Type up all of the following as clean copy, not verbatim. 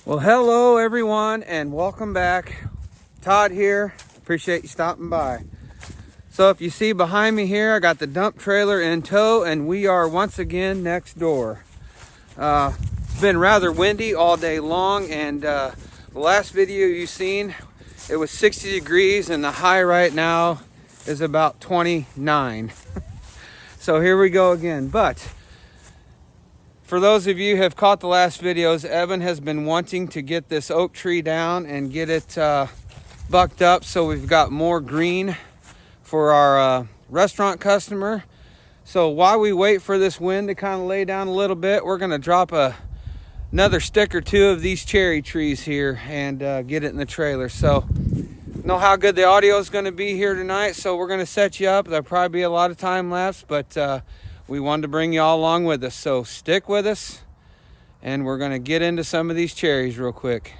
Well, hello everyone and welcome back. Todd here. Appreciate you stopping by. So if you see behind me here, I got the dump trailer in tow and we are once again next door. It's been rather windy all day long, and the last video you seen, it was 60 degrees and the high right now is about 29. So here we go again. But for those of you who have caught the last videos, Evan has been wanting to get this oak tree down and get it bucked up so we've got more green for our restaurant customer. So while we wait for this wind to kind of lay down a little bit, we're going to drop another stick or two of these cherry trees here and get it in the trailer. So know how good the audio is going to be here tonight, so we're going to set you up. There'll probably be a lot of time lapse, but we wanted to bring you all along with us, so stick with us and we're going to get into some of these cherries real quick.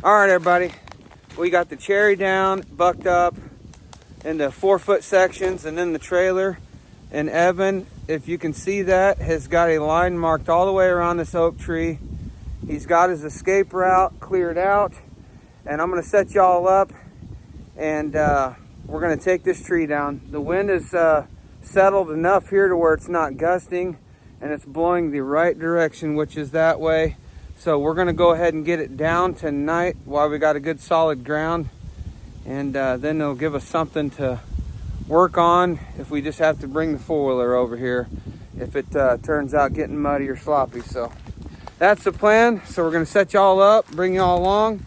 All right, everybody. We got the cherry down, bucked up into 4-foot sections, and then the trailer. And Evan, if you can see that, has got a line marked all the way around this oak tree. He's got his escape route cleared out. And I'm gonna set y'all up, and we're gonna take this tree down. The wind is settled enough here to where it's not gusting, and it's blowing the right direction, which is that way. So we're gonna go ahead and get it down tonight while we got a good solid ground, and then it'll give us something to work on if we just have to bring the four-wheeler over here if it turns out getting muddy or sloppy. So that's the plan. So we're gonna set y'all up, bring y'all along,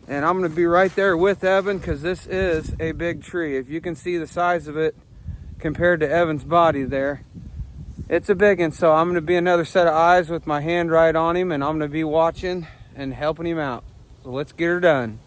and I'm gonna be right there with Evan because this is a big tree. If you can see the size of it compared to Evan's body there, it's a big one. So I'm gonna be another set of eyes with my hand right on him, and I'm gonna be watching and helping him out. So let's get her done.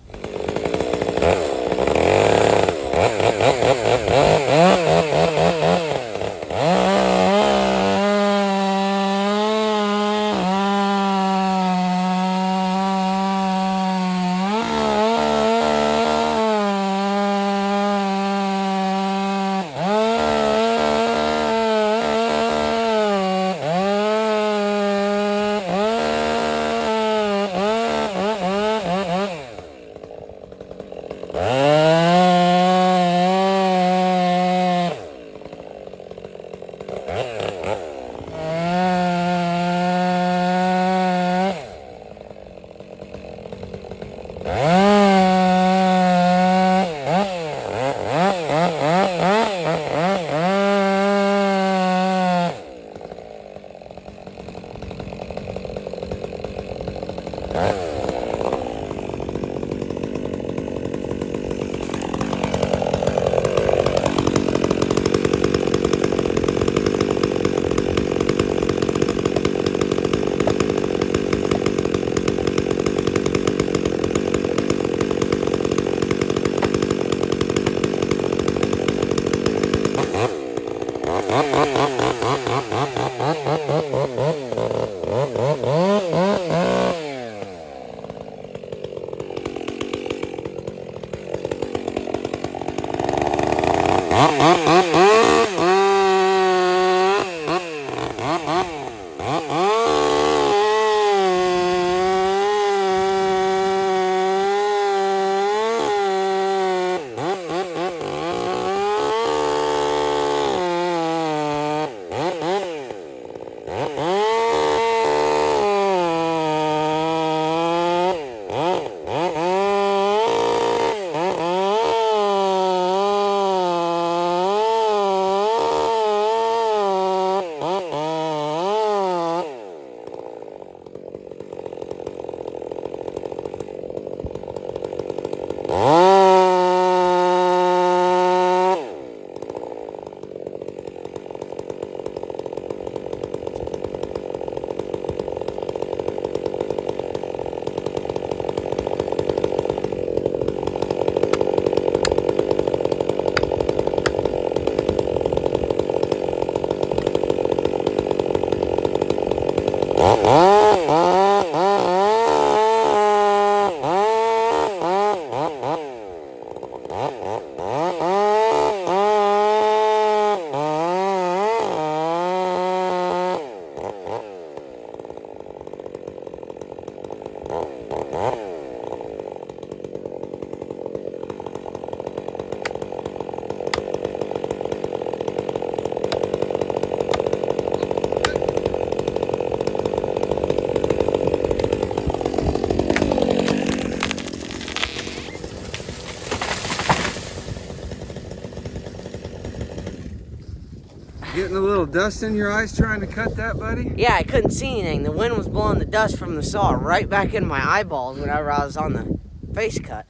Getting a little dust in your eyes trying to cut that, buddy? Yeah, I couldn't see anything. The wind was blowing the dust from the saw right back in my eyeballs whenever I was on the face cut.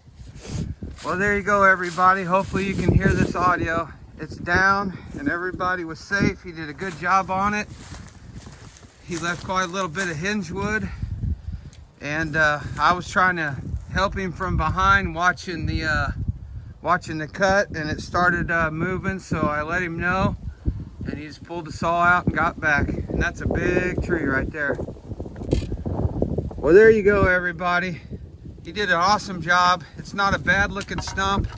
Well, there you go, everybody. Hopefully you can hear this audio. It's down and everybody was safe. He did a good job on it. He left quite a little bit of hinge wood, and I was trying to help him from behind watching the cut, and it started moving, so I let him know, and he just pulled the saw out and got back. And that's a big tree right there. Well, there you go, everybody. He did an awesome job. It's not a bad looking stump.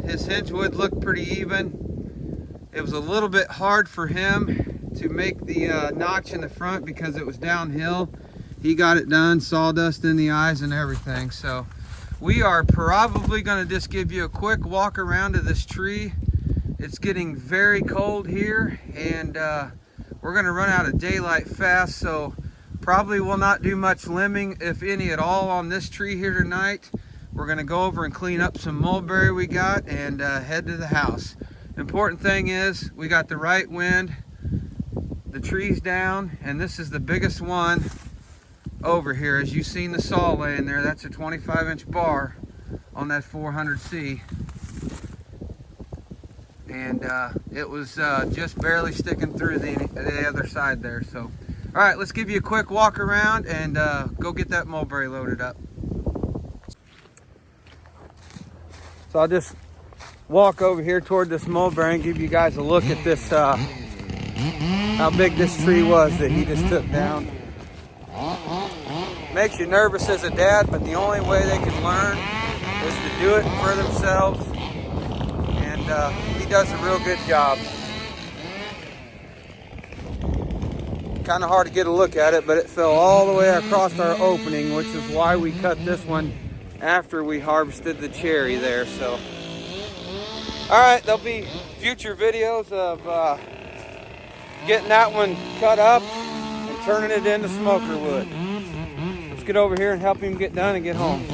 His hinge wood looked pretty even. It was a little bit hard for him to make the notch in the front because it was downhill. He got it done, sawdust in the eyes and everything. So we are probably going to just give you a quick walk around to this tree. It's getting very cold here, and we're going to run out of daylight fast, so probably will not do much limbing, if any at all, on this tree here tonight. We're going to go over and clean up some mulberry we got and head to the house. Important thing is we got the right wind, the tree's down, and this is the biggest one over here. As you've seen the saw laying there, that's a 25-inch bar on that 400C. And it was just barely sticking through the other side there. So, all right, let's give you a quick walk around and go get that mulberry loaded up. So I'll just walk over here toward this mulberry and give you guys a look at this, how big this tree was that he just took down. Makes you nervous as a dad, but the only way they can learn is to do it for themselves. And he does a real good job. Kind of hard to get a look at it, but it fell all the way across our opening, which is why we cut this one after we harvested the cherry there. So, all right, there'll be future videos of getting that one cut up and turning it into smoker wood. Let's get over here and help him get done and get home.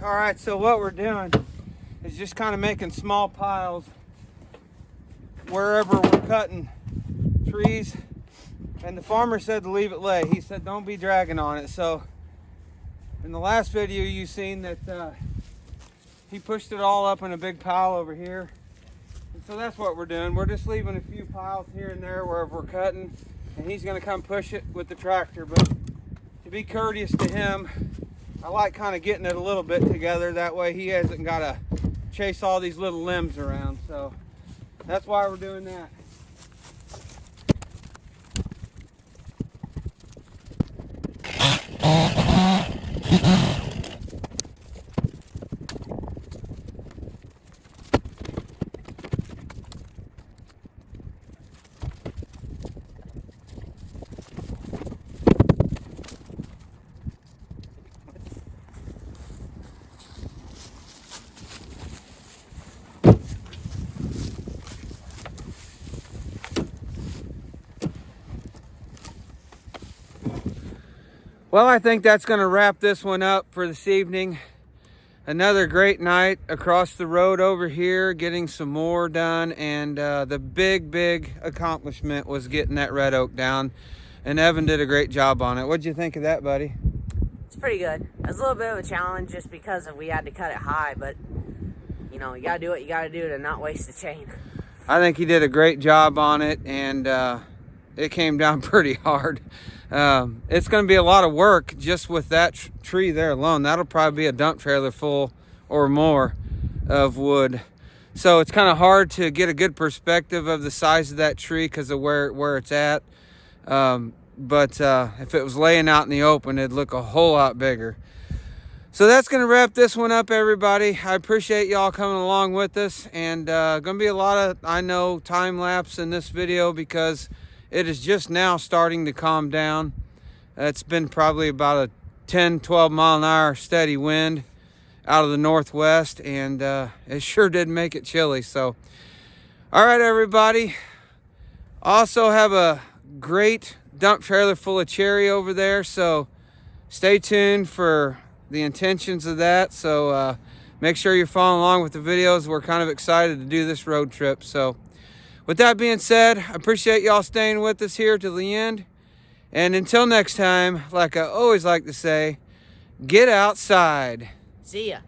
All right, so what we're doing is just kind of making small piles wherever we're cutting trees. And the farmer said to leave it lay. He said don't be dragging on it. So in the last video you seen that he pushed it all up in a big pile over here. And so that's what we're doing. We're just leaving a few piles here and there wherever we're cutting. And he's gonna come push it with the tractor. But to be courteous to him, I like kind of getting it a little bit together. That way he hasn't got to chase all these little limbs around. So that's why we're doing that. Well, I think that's going to wrap this one up for this evening. Another great night across the road over here, getting some more done. And the big accomplishment was getting that red oak down. And Evan did a great job on it. What'd you think of that, buddy? It's pretty good. It was a little bit of a challenge just because we had to cut it high, but you know, you gotta do what you gotta do to not waste the chain. I think he did a great job on it, and it came down pretty hard. It's going to be a lot of work just with that tree there alone. That'll probably be a dump trailer full or more of wood. So it's kind of hard to get a good perspective of the size of that tree because of where it's at. But if it was laying out in the open, it'd look a whole lot bigger. So that's going to wrap this one up, everybody. I appreciate y'all coming along with us. And going to be a lot of, I know, time lapse in this video because it is just now starting to calm down. It's been probably about a 10, 12 mile an hour steady wind out of the northwest, and it sure did make it chilly. So, all right, everybody. Also have a great dump trailer full of cherry over there, so stay tuned for the intentions of that. So make sure you're following along with the videos. We're kind of excited to do this road trip. So with that being said, I appreciate y'all staying with us here to the end. And until next time, like I always like to say, get outside. See ya.